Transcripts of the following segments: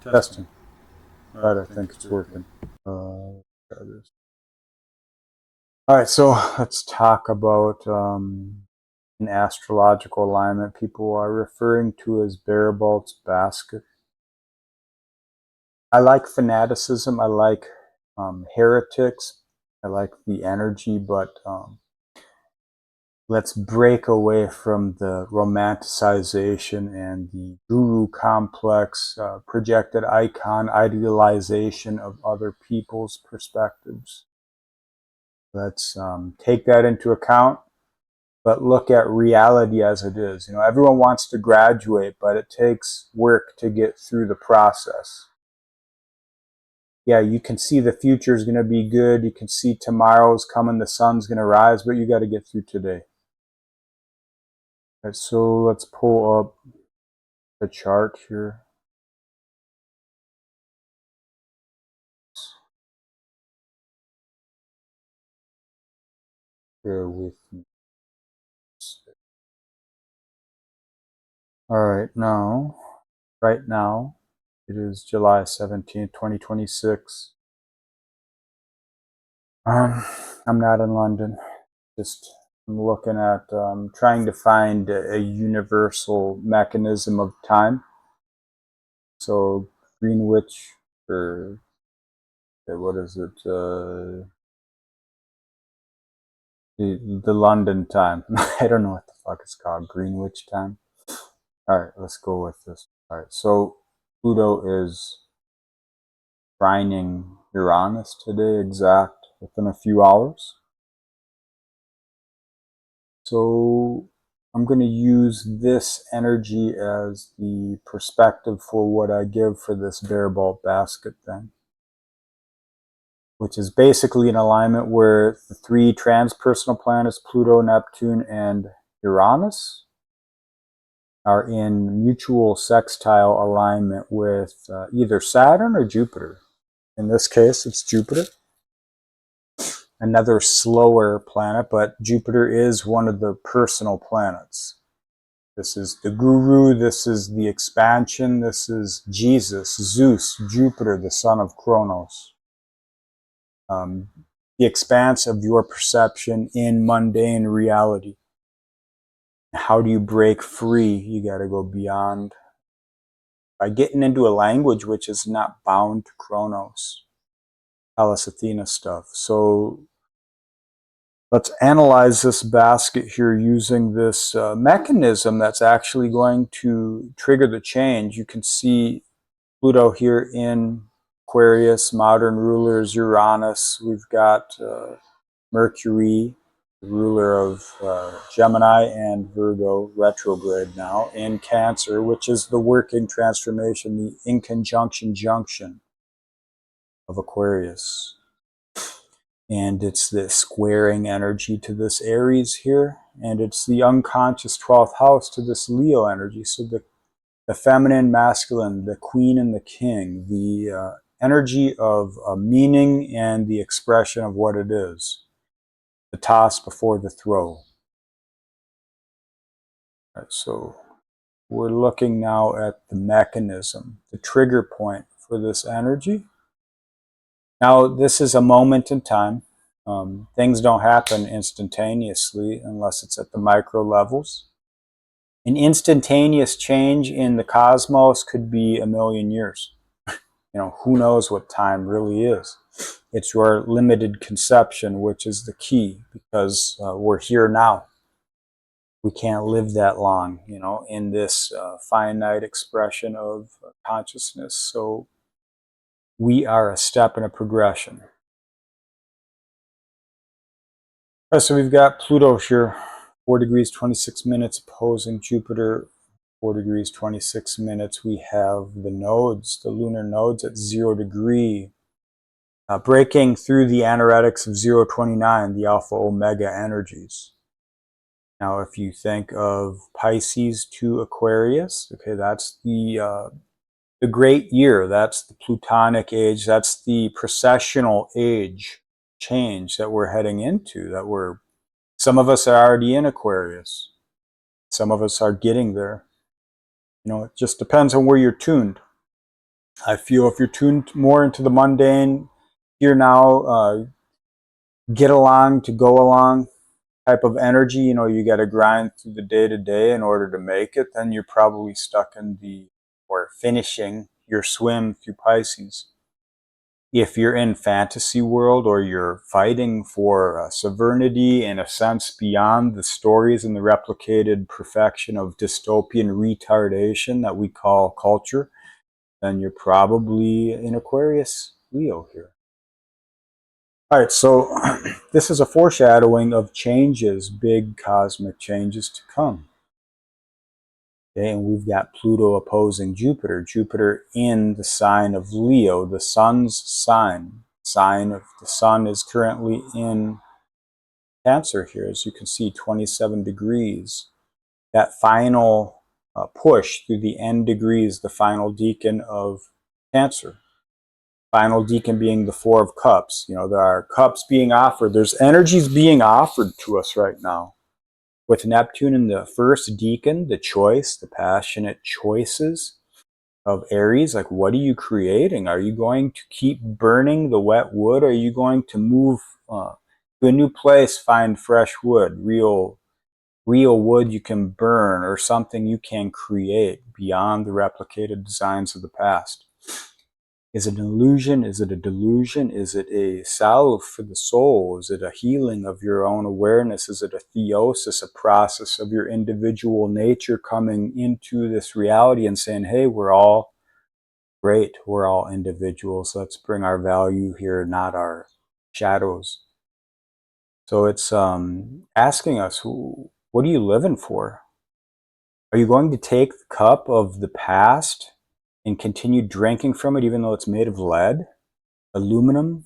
Testing. Right, I think it's working. All right, so let's talk about an astrological alignment people are referring to as Barbault Basket. I like fanaticism. I like heretics. I like the energy, but let's break away from the romanticization and the guru complex, projected icon idealization of other people's perspectives. Let's take that into account, but look at reality as it is. You know, everyone wants to graduate, but it takes work to get through the process. Yeah, you can see the future is going to be good. You can see tomorrow's coming, the sun's going to rise, but you got to get through today. Right, so let's pull up the chart here. Bear with me. All right, right now, it is July 17th, 2026. I'm not in London. Just I'm looking at trying to find a universal mechanism of time. So Greenwich, or what is it? The London time. I don't know what the fuck it's called. Greenwich time. All right, let's go with this. All right, so Pluto is trining Uranus today, exact within a few hours. So I'm going to use this energy as the perspective for what I give for this Barbault Basket thing, which is basically an alignment where the three transpersonal planets, Pluto, Neptune, and Uranus, are in mutual sextile alignment with either Saturn or Jupiter. In this case, it's Jupiter. Another slower planet, but Jupiter is one of the personal planets. This is the guru, this is the expansion, this is Jesus, Zeus, Jupiter, the son of Kronos. The expanse of your perception in mundane reality. How do you break free? You got to go beyond by getting into a language which is not bound to Kronos, Pallas Athena stuff. So let's analyze this basket here using this mechanism that's actually going to trigger the change. You can see Pluto here in Aquarius, modern rulers, Uranus. We've got Mercury, the ruler of Gemini and Virgo, retrograde now, in Cancer, which is the working transformation, the inconjunction junction of Aquarius. And it's the squaring energy to this Aries here, and it's the unconscious 12th house to this Leo energy. So the feminine, masculine, the queen and the king, the energy of meaning and the expression of what it is. The toss before the throw. Right, so we're looking now at the mechanism, the trigger point for this energy. Now, this is a moment in time. Things don't happen instantaneously unless it's at the micro levels. An instantaneous change in the cosmos could be a million years. You know, who knows what time really is. It's your limited conception, which is the key, because we're here now. We can't live that long, you know, in this finite expression of consciousness. So we are a step in a progression. All right, so we've got Pluto here, 4 degrees 26 minutes opposing Jupiter, 4 degrees 26 minutes. We have the nodes, the lunar nodes at 0 degree, breaking through the anoretics of 029, the alpha omega energies. Now, if you think of Pisces to Aquarius, okay, that's the great year. That's the Plutonic age. That's the precessional age change that we're heading into. Some of us are already in Aquarius. Some of us are getting there. You know, it just depends on where you're tuned. I feel if you're tuned more into the mundane, here now, get along to go along type of energy, you know, you got to grind through the day to day in order to make it, then you're probably stuck in or finishing your swim through Pisces. If you're in fantasy world or you're fighting for sovereignty in a sense beyond the stories and the replicated perfection of dystopian retardation that we call culture, then you're probably in Aquarius Leo here. All right, so this is a foreshadowing of changes, big cosmic changes to come. Okay, and we've got Pluto opposing Jupiter. Jupiter in the sign of Leo, the sun's sign. Sign of the sun is currently in Cancer here, as you can see, 27 degrees. That final push through the end degrees, the final decan of Cancer. Final decan being the Four of Cups. You know, there are cups being offered. There's energies being offered to us right now. With Neptune in the first decan, the choice, the passionate choices of Aries, like what are you creating? Are you going to keep burning the wet wood? Or are you going to move to a new place, find fresh wood, real wood you can burn, or something you can create beyond the replicated designs of the past? Is it an illusion? Is it a delusion? Is it a salve for the soul? Is it a healing of your own awareness? Is it a theosis, a process of your individual nature coming into this reality and saying, hey, we're all great. We're all individuals. Let's bring our value here, not our shadows. So it's asking us, what are you living for? Are you going to take the cup of the past and continue drinking from it, even though it's made of lead, aluminum?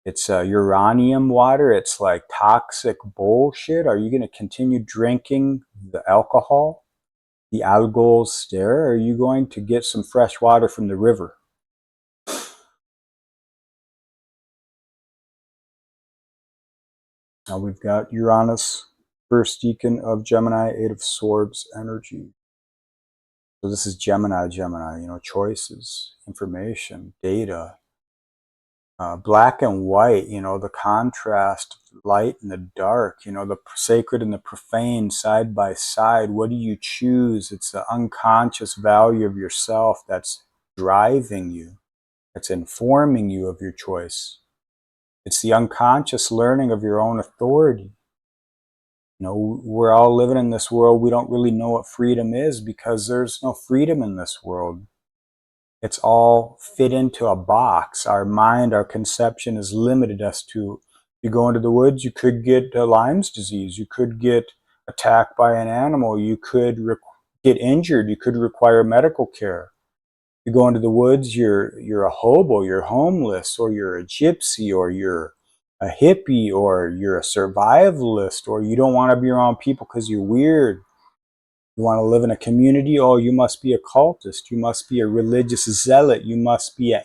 It's uranium water. It's like toxic bullshit. Are you going to continue drinking the alcohol, the algol stare? Or are you going to get some fresh water from the river? Now we've got Uranus, first decan of Gemini, Eight of Swords energy. So this is Gemini, you know, choices, information, data, black and white, you know, the contrast, light and the dark, you know, the sacred and the profane side by side. What do you choose? It's the unconscious value of yourself that's driving you, that's informing you of your choice. It's the unconscious learning of your own authority. You know, we're all living in this world. We don't really know what freedom is because there's no freedom in this world. It's all fit into a box. Our mind, our conception is limited as to, you go into the woods, you could get Lyme's disease, you could get attacked by an animal, you could get injured, you could require medical care. You go into the woods, you're a hobo, you're homeless, or you're a gypsy, or you're a hippie, or you're a survivalist, or you don't want to be around people because you're weird. You want to live in a community? Oh, you must be a cultist. You must be a religious zealot. You must be an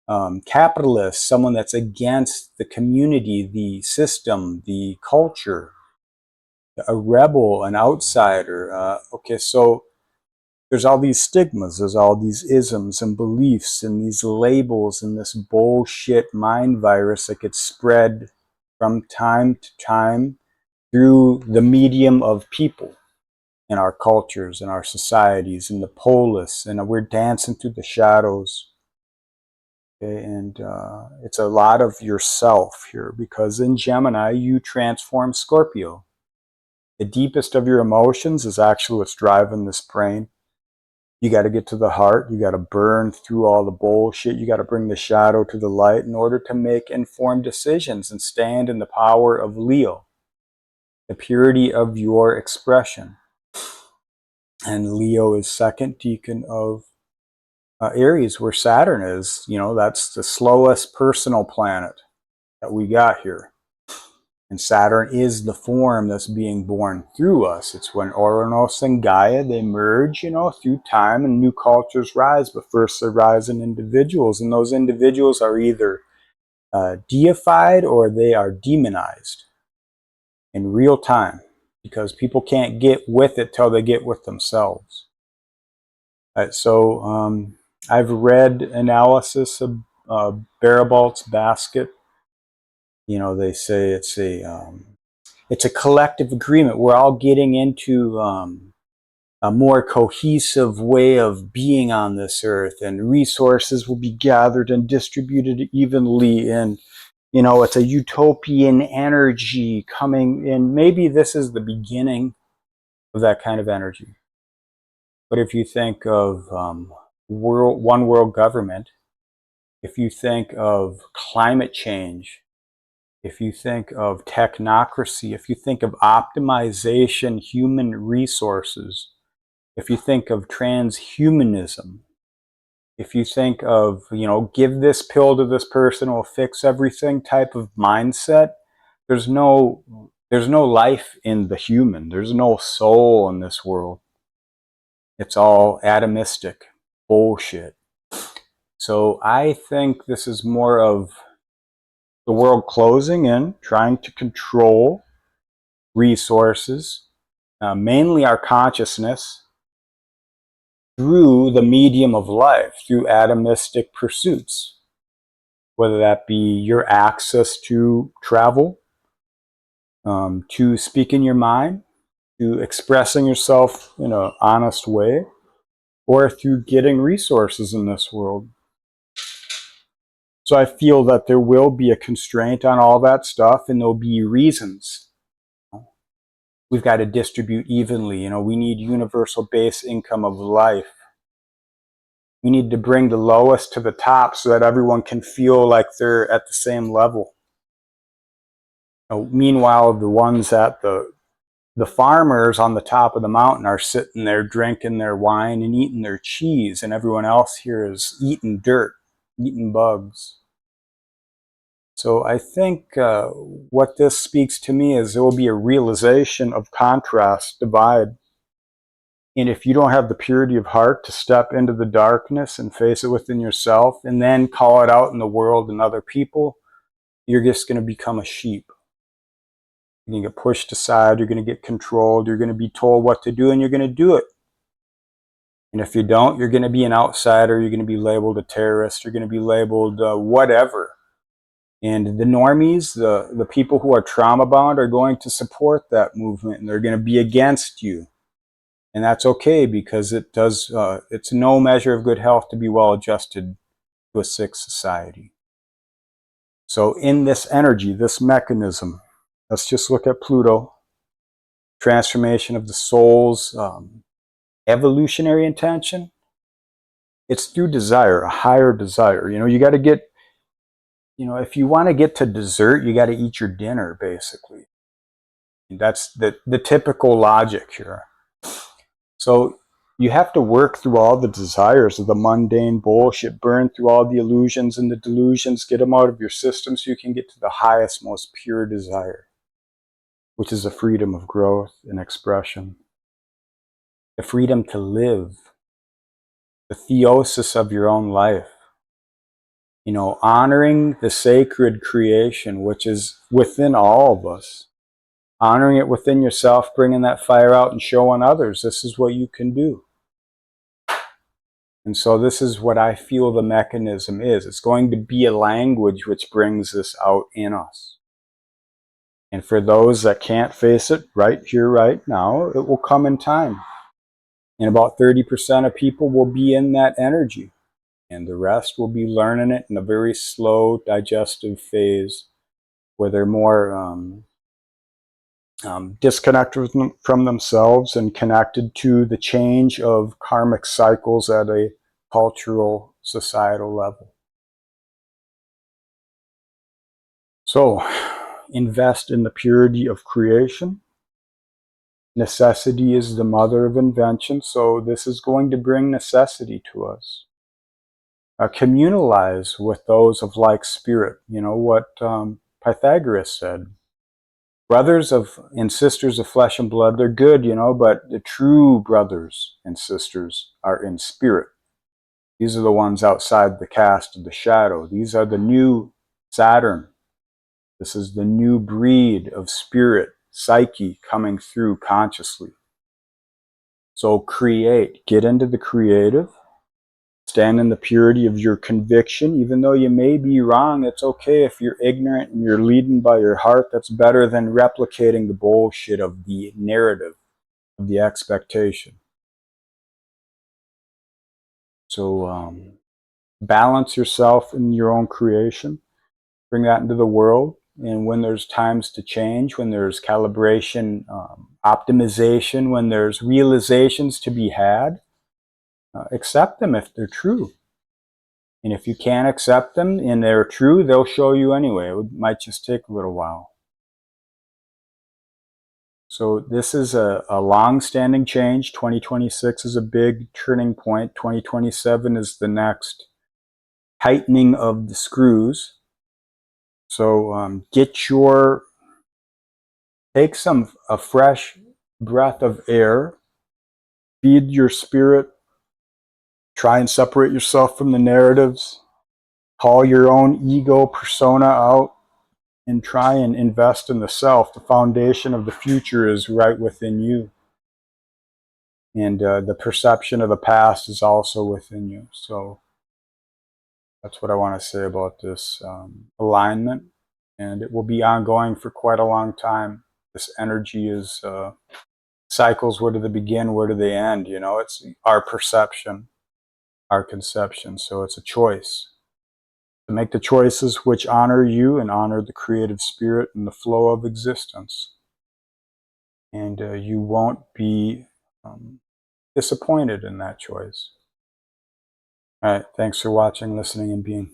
anti-capitalist, someone that's against the community, the system, the culture, a rebel, an outsider. Okay, so there's all these stigmas, there's all these isms and beliefs and these labels and this bullshit mind virus that gets spread from time to time through the medium of people in our cultures, in our societies, in the polis, and we're dancing through the shadows. Okay, and it's a lot of yourself here, because in Gemini you transform Scorpio. The deepest of your emotions is actually what's driving this brain. You got to get to the heart. You got to burn through all the bullshit. You got to bring the shadow to the light in order to make informed decisions and stand in the power of Leo, the purity of your expression. And Leo is second decan of Aries, where Saturn is. You know, that's the slowest personal planet that we got here. And Saturn is the form that's being born through us. It's when Uranus and Gaia, they merge, you know, through time, and new cultures rise. But first they rise in individuals. And those individuals are either deified or they are demonized in real time, because people can't get with it till they get with themselves. Right, so I've read analysis of Barbault's Basket. You know, they say it's a collective agreement. We're all getting into a more cohesive way of being on this earth, and resources will be gathered and distributed evenly. And, you know, it's a utopian energy coming, and maybe this is the beginning of that kind of energy. But if you think of one world government, if you think of climate change, if you think of technocracy, if you think of optimization, human resources, if you think of transhumanism, if you think of, you know, give this pill to this person, will fix everything type of mindset, there's no life in the human. There's no soul in this world. It's all atomistic bullshit. So I think this is more of the world closing in, trying to control resources, mainly our consciousness, through the medium of life, through atomistic pursuits, whether that be your access to travel, to speaking your mind, to expressing yourself in an honest way, or through getting resources in this world. So I feel that there will be a constraint on all that stuff, and there'll be reasons. We've got to distribute evenly. You know, we need universal base income of life. We need to bring the lowest to the top so that everyone can feel like they're at the same level. You know, meanwhile, the ones at the farmers on the top of the mountain are sitting there drinking their wine and eating their cheese, and everyone else here is eating dirt, eating bugs. So I think what this speaks to me is there will be a realization of contrast, divide. And if you don't have the purity of heart to step into the darkness and face it within yourself and then call it out in the world and other people, you're just going to become a sheep. You're going to get pushed aside, you're going to get controlled, you're going to be told what to do, and you're going to do it. And if you don't, you're going to be an outsider, you're going to be labeled a terrorist, you're going to be labeled whatever. And the normies, the people who are trauma bound, are going to support that movement, and they're going to be against you. And that's okay, because it's no measure of good health to be well adjusted to a sick society. So in this energy, this mechanism, let's just look at Pluto, transformation of the soul's evolutionary intention. It's through desire, a higher desire. You know, you got to get, you know, if you want to get to dessert, you got to eat your dinner, basically. And that's the typical logic here. So you have to work through all the desires of the mundane bullshit, burn through all the illusions and the delusions, get them out of your system so you can get to the highest, most pure desire, which is the freedom of growth and expression, the freedom to live, the theosis of your own life. You know, honoring the sacred creation, which is within all of us. Honoring it within yourself, bringing that fire out and showing others, this is what you can do. And so this is what I feel the mechanism is. It's going to be a language which brings this out in us. And for those that can't face it right here, right now, it will come in time. And about 30% of people will be in that energy. And the rest will be learning it in a very slow digestive phase where they're more disconnected from themselves and connected to the change of karmic cycles at a cultural, societal level. So, invest in the purity of creation. Necessity is the mother of invention, so this is going to bring necessity to us. Communalize with those of like spirit. You know what Pythagoras said. Brothers and sisters of flesh and blood, they're good, you know, but the true brothers and sisters are in spirit. These are the ones outside the cast of the shadow. These are the new Saturn. This is the new breed of spirit, psyche coming through consciously. So create, get into the creative, stand in the purity of your conviction. Even though you may be wrong, it's okay if you're ignorant and you're leading by your heart. That's better than replicating the bullshit of the narrative, of the expectation. So balance yourself in your own creation. Bring that into the world. And when there's times to change, when there's calibration, optimization, when there's realizations to be had, accept them if they're true. And if you can't accept them and they're true, they'll show you anyway. It might just take a little while. So this is a long-standing change. 2026 is a big turning point. 2027 is the next tightening of the screws. So take a fresh breath of air, feed your spirit, try and separate yourself from the narratives, call your own ego persona out, and try and invest in the self. The foundation of the future is right within you. And the perception of the past is also within you. So that's what I want to say about this alignment. And it will be ongoing for quite a long time. This energy is cycles. Where do they begin? Where do they end? You know, it's our perception, our conception. So it's a choice. To make the choices which honor you and honor the creative spirit and the flow of existence. And you won't be disappointed in that choice. All right. Thanks for watching, listening, and being.